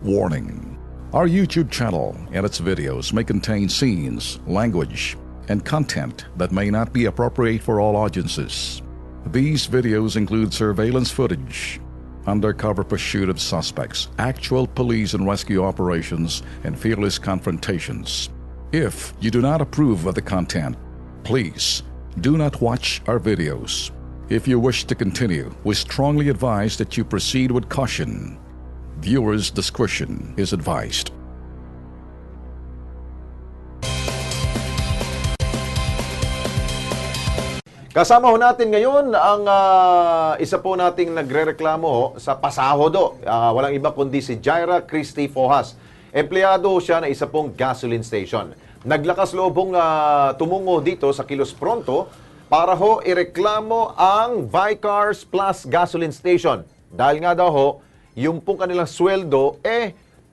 Warning: our YouTube channel and its videos may contain scenes, language, and content that may not be appropriate for all audiences. These videos include surveillance footage, undercover pursuit of suspects, actual police and rescue operations, and fearless confrontations. If you do not approve of the content, please do not watch our videos. If you wish to continue, we strongly advise that you proceed with caution. Viewers' discretion is advised. Kasama ho natin ngayon ang isa po nating nagrereklamo sa pasahodo. Walang iba kundi si Jaira Christy Fojas. Empleyado siya na isa pong gasoline station. Naglakas loobong tumungo dito sa Kilos Pronto para ho ireklamo ang Vicars Plus Gasoline Station. Dahil nga daw ho, yung pong kanilang sweldo,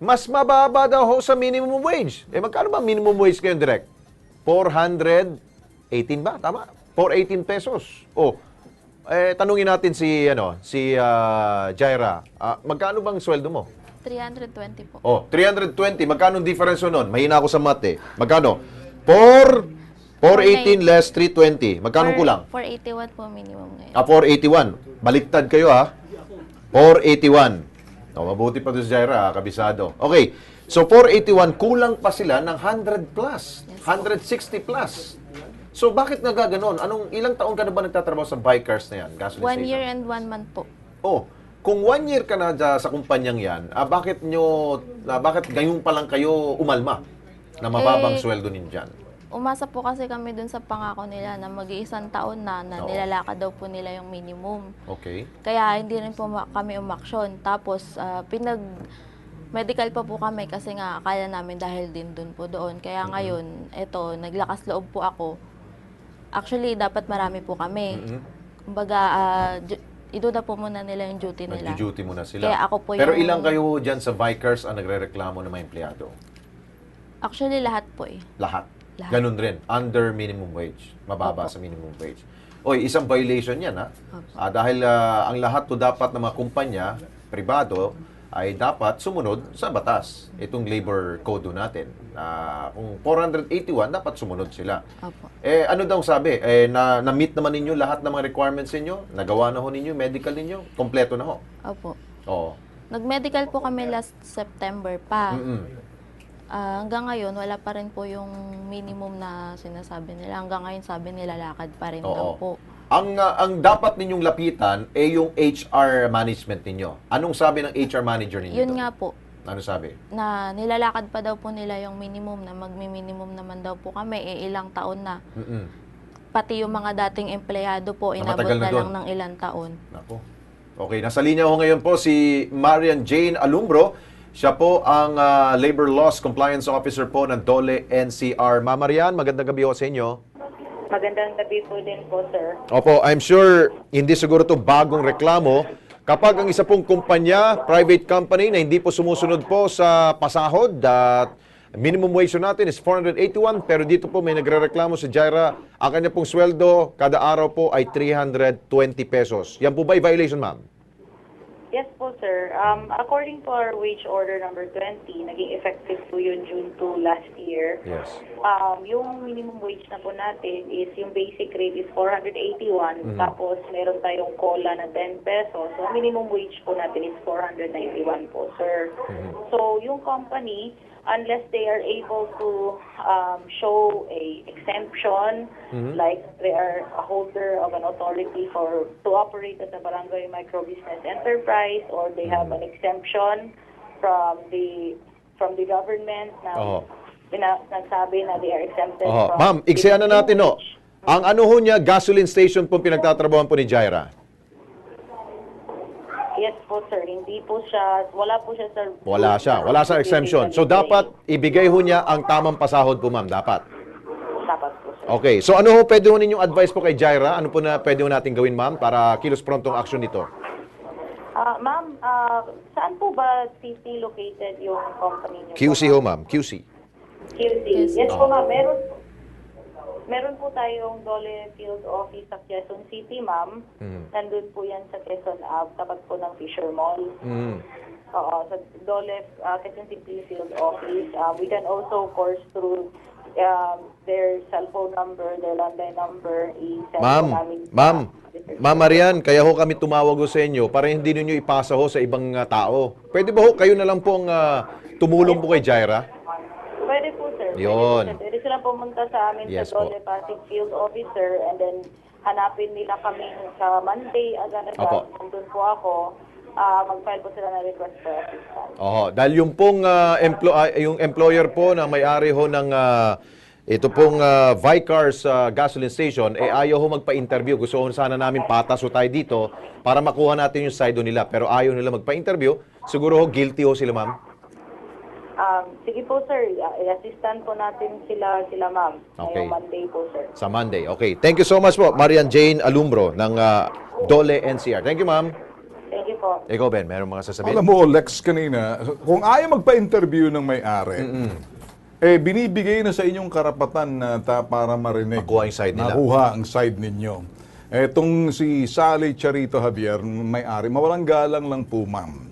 mas mababa daw ho sa minimum wage. Magkano ba minimum wage ngayon, direct? 418 ba? Tama? 418 pesos. Tanungin natin si Jaira. Magkano bang sweldo mo? 320 po. 320. Magkano difference nun? Mahina ako sa math eh. Magkano? 418 less 320. Magkano kulang? 481 po minimum ngayon. 481. Baliktad kayo 481. Mabuti pa doon si Jaira, kabisado. Okay. So 481, kulang pa sila ng 100 plus. 160 plus. So, bakit nagaganon? Ilang taon ka na ba nagtatrabaho sa Vicars na yan? Gasoline 1 station? year and 1 month po. Kung 1 year ka na sa kumpanyang yan, bakit ngayon pa lang kayo umalma na mababang sweldo ninyo dyan? Umasa po kasi kami dun sa pangako nila na mag-iisang taon na nilalakad daw po nila yung minimum. Okay. Kaya hindi rin po kami umaksyon. Tapos, medical pa po kami kasi nga akala namin dahil din dun po doon. Kaya ngayon, naglakas loob po ako. Actually, dapat marami po kami. Kumbaga, iduda po muna nila yung duty nila. Nag-duty muna sila. Kaya ako po Pero ilang kayo dyan sa Vicars ang nagre-reklamo ng mga empleyado? Actually, lahat po Lahat? Ganun rin. Under minimum wage. Mababa sa minimum wage. Isang violation yan dahil ang lahat to dapat ng mga kumpanya, pribado, ay dapat sumunod sa batas. Itong labor code natin. Kung 481, dapat sumunod sila. Opo. Ano daw sabi? Na-meet naman ninyo lahat ng mga requirements ninyo? Nagawa na ho ninyo? Medical ninyo? Kompleto na ho? Opo. Oo. Nag-medical po kami last September pa. Hanggang ngayon, wala pa rin po yung minimum na sinasabi nila. Hanggang ngayon, sabi nila lakad pa rin daw po. Ang dapat ninyong lapitan yung HR management ninyo. Anong sabi ng HR manager ninyo? Yun nga po. Ano sabi? Na nilalakad pa daw po nila yung minimum, na magmi-minimum naman daw po kami, ilang taon na. Pati yung mga dating empleyado po, inabot na lang ng ilang taon. Nako. Okay, nasa linya ko ngayon po si Marian Jane Alumbro. Siya po ang Labor Laws Compliance Officer po ng Dole NCR. Ma'am Marian, magandang gabi ho sa inyo. Magandang gabi po din po, sir. Opo, I'm sure hindi siguro to bagong reklamo. Kapag ang isa pong kumpanya, private company na hindi po sumusunod po sa pasahod at minimum wage natin is 481, pero dito po may nagrereklamo si Jaira, ang kanya pong sweldo kada araw po ay 320 pesos. Yan po ba ay violation, ma'am? Yes po, sir. According to our wage order number 20, naging effective po yun June 2 last year. Yes. Yung minimum wage na po natin is yung basic rate is 481, tapos meron tayong COLA na 10 pesos. So minimum wage po natin is 491 po, sir. So yung company, unless they are able to show a exemption, like they are a holder of an authority to operate as a barangay micro-business enterprise, or they have an exemption from the government na nagsabi na they are exempted from... Ma'am, iksayan na natin, no? Ang ano ho niya, gasoline station po pinagtatrabahan po ni Jaira? Yes po, sir. Hindi po siya, wala po siya, sir. Wala sa exemption. So, dapat ibigay ho niya ang tamang pasahod po, ma'am. Dapat. Dapat po, sir. Okay. So, ano ho pwede ho ninyong advice po kay Jaira? Ano po na pwede ho natin gawin, ma'am, para kilos prontong action nito? Ma'am, saan po ba city located yung company niyo? QC ho, ma'am. QC. QC. Yes po, ma'am. Meron po tayong Dole Field Office sa Quezon City, ma'am. Nandun po yan sa Quezon Ave, tapat po ng Fisher Mall. Oo, sa Dole Quezon City Field Office. We can also, of course, through their cellphone number, their landline number, i-send po namin. Ma'am Marian, kaya ho kami tumawag ho sa inyo para hindi ninyo ipasa ho sa ibang tao. Pwede ba ho kayo na lang po ang tumulong po kay Jaira? Pwede po, sir. Yun. Pwede sila pumunta sa amin Yes sa po. Dole Pasig Field Officer, and then hanapin nila kami sa Monday agad-agad. Opo. Nandun po ako. Mag-file po sila ng request for assistance. Dahil yung pong yung employer po na may-ari ho ng ito pong Vicars gasoline station, ayaw ho magpa-interview. Gusto ho sana namin patas ho tayo dito para makuha natin yung side ho nila. Pero ayaw nila magpa-interview. Siguro ho guilty ho sila, ma'am. Sige po, sir. I-assistant po natin sila ma'am. Okay. Ngayong Monday po, sir. Sa Monday. Okay. Thank you so much po, Marian Jane Alumbro ng Dole NCR. Thank you, ma'am. Thank you po. Ikaw, Ben, meron mga sasabihin? Alam mo, Lex, kanina, kung ayaw magpa-interview ng may-ari, binibigay na sa inyong karapatan na para marinig. Makuha yung side nila. Makuha ang side ninyo. Etong si Sally Charito Javier, may-ari, mawalang galang lang po, ma'am.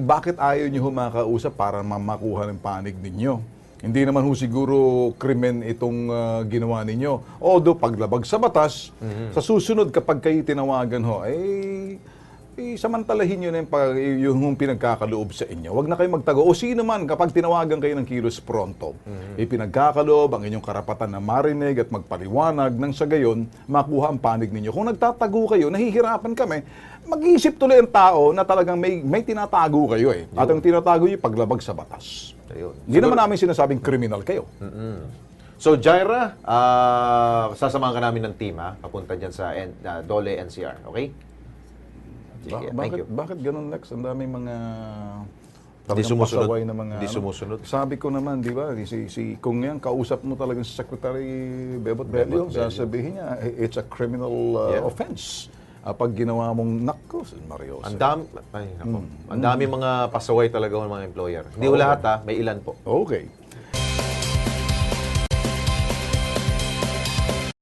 Bakit ayaw niyo humakausap para makuha ng panig ninyo? Hindi naman ho siguro krimen itong ginawa ninyo. Although paglabag sa batas, sa susunod kapag kayo tinawagan ho, samantalahin nyo na yung pinagkakaloob sa inyo. Huwag na kayo magtago. O sino man, kapag tinawagan kayo ng kilos pronto, pinagkakaloob ang inyong karapatan na marinig at magpaliwanag nang sa gayon, makuha ang panig ninyo. Kung nagtatago kayo, nahihirapan kami, mag-iisip tuloy ang tao na talagang may tinatago kayo eh. At ang tinatago nyo, paglabag sa batas. Ayun. Hindi naman namin sinasabing criminal kayo. So, Jaira, sasamahan ka namin ng team, papunta dyan sa Dole NCR. Okay? Sige, thank you. Bakit ganun, Lex? Ang daming mga Hindi sumusunod. pasaway na mga Hindi sumusunod. Sabi ko naman, di ba, kung yan, kausap mo talaga si Secretary Bebot Bello, sasabihin niya, it's a criminal offense. Pag ginawa mong, nako, Mario. Ang dami mga pasaway talaga ng mga employer. Hindi lahat may ilan po. Okay.